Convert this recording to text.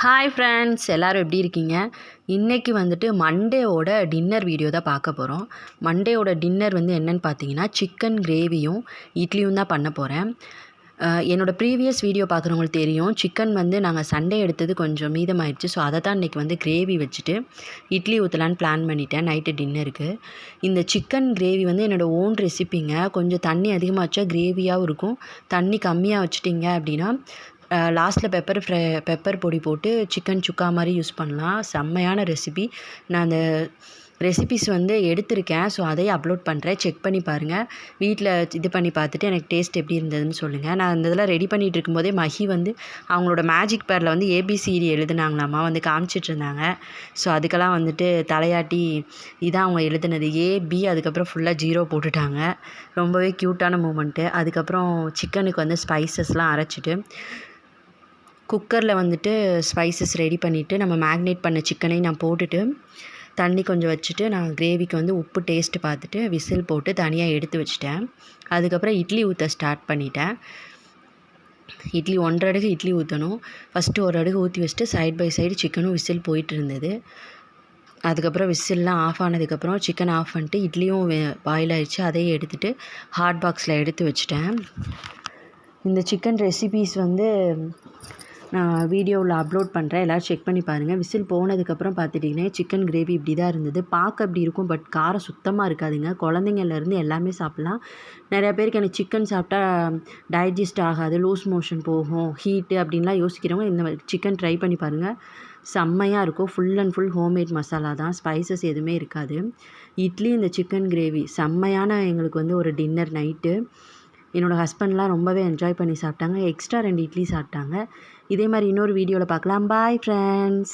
Hi friends, எல்லோரும் எப்படி இருக்கீங்க? இன்றைக்கி வந்துட்டு மண்டேவோட டின்னர் வீடியோ தான் பார்க்க போகிறோம். மண்டேவோட டின்னர் வந்து என்னென்னு பார்த்தீங்கன்னா, சிக்கன் கிரேவியும் இட்லியும் தான் பண்ண போகிறேன். என்னோடய ப்ரீவியஸ் வீடியோ பார்க்குறவங்களுக்கு தெரியும், சிக்கன் வந்து நாங்கள் சண்டே எடுத்தது கொஞ்சம் மீதமாயிடுச்சு. ஸோ அதை தான் இன்றைக்கி வந்து கிரேவி வச்சுட்டு இட்லி ஊற்றலான்னு பிளான் பண்ணிட்டேன் நைட்டு டின்னருக்கு. இந்த சிக்கன் கிரேவி வந்து என்னோடய ஓன் ரெசிப்பிங்க. கொஞ்சம் தண்ணி அதிகமாக வச்சா கிரேவியாகவும் இருக்கும். தண்ணி கம்மியாக வச்சிட்டிங்க அப்படின்னா லாஸ்ட்டில் பெப்பர் பொடி போட்டு சிக்கன் சுக்கா மாதிரி யூஸ் பண்ணலாம். செம்மையான ரெசிபி. நான் அந்த ரெசிபிஸ் வந்து எடுத்திருக்கேன். ஸோ அதையும் அப்லோட் பண்ணுறேன், செக் பண்ணி பாருங்கள். வீட்டில் இது பண்ணி பார்த்துட்டு எனக்கு டேஸ்ட் எப்படி இருந்ததுன்னு சொல்லுங்கள். நான் இந்த இதெல்லாம் ரெடி பண்ணிகிட்டு இருக்கும்போதே மஹி வந்து அவங்களோட மேஜிக் பேரில் வந்து ஏபிசிடி எழுதுனாங்களாம்மா, வந்து காமிச்சிட்டு இருந்தாங்க. ஸோ அதுக்கெல்லாம் வந்துட்டு தலையாட்டி இதான் அவங்க எழுதுனது ஏபி, அதுக்கப்புறம் ஃபுல்லாக 0 போட்டுட்டாங்க. ரொம்பவே க்யூட்டான மூமெண்ட்டு. அதுக்கப்புறம் சிக்கனுக்கு வந்து ஸ்பைசஸ்லாம் அரைச்சிட்டு குக்கரில் வந்துட்டு ஸ்பைசஸ் ரெடி பண்ணிவிட்டு நம்ம மேக்னேட் பண்ண சிக்கனையும் நான் போட்டுட்டு தண்ணி கொஞ்சம் வச்சுட்டு நான் கிரேவிக்கு வந்து உப்பு டேஸ்ட்டு பார்த்துட்டு விசில் போட்டு தனியாக எடுத்து வச்சுட்டேன். அதுக்கப்புறம் இட்லி ஊற்ற ஸ்டார்ட் பண்ணிட்டேன். இட்லி 1.5 அடுக்கு இட்லி ஊற்றணும். ஃபஸ்ட்டு ஒரு அடுக்கு ஊற்றி வச்சுட்டு சைட் பை சைடு சிக்கனும் விசில் போயிட்டு இருந்தது. அதுக்கப்புறம் விசில்லாம் ஆஃப் ஆனதுக்கப்புறம் சிக்கன் ஆஃப் பண்ணிட்டு இட்லியும் பாயில் ஆகிடுச்சு. அதையும் எடுத்துகிட்டு ஹாட் பாக்ஸில் எடுத்து வச்சுட்டேன். இந்த சிக்கன் ரெசிபீஸ் வந்து நான் வீடியோவில் அப்லோட் பண்ணுறேன், எல்லோரும் செக் பண்ணி பாருங்கள். விசில் போனதுக்கப்புறம் பார்த்துட்டிங்கன்னா சிக்கன் கிரேவி இப்படி தான் இருந்தது. பார்க்க அப்படி இருக்கும், பட் காரம் சுத்தமாக இருக்காதுங்க. குழந்தைங்கள்லேருந்து எல்லாமே சாப்பிட்லாம். நிறையா பேருக்கு எனக்கு சிக்கன் சாப்பிட்டா டைஜஸ்ட் ஆகாது, லூஸ் மோஷன் போகும், ஹீட்டு அப்படின்லாம் யோசிக்கிறவங்க இந்த சிக்கன் ட்ரை பண்ணி பாருங்கள். செம்மையாக இருக்கும். Full and full homemade masala தான், ஸ்பைசஸ் எதுவுமே இருக்காது. இட்லி இந்த சிக்கன் கிரேவி செம்மையான எங்களுக்கு வந்து ஒரு டின்னர் நைட்டு. என்னோடய ஹஸ்பண்ட்லாம் ரொம்பவே என்ஜாய் பண்ணி சாப்பிட்டாங்க. எக்ஸ்ட்ரா 2 இட்லி சாப்பிட்டாங்க. இதே மாதிரி இன்னொரு வீடியோவில் பார்க்கலாம். Bye friends.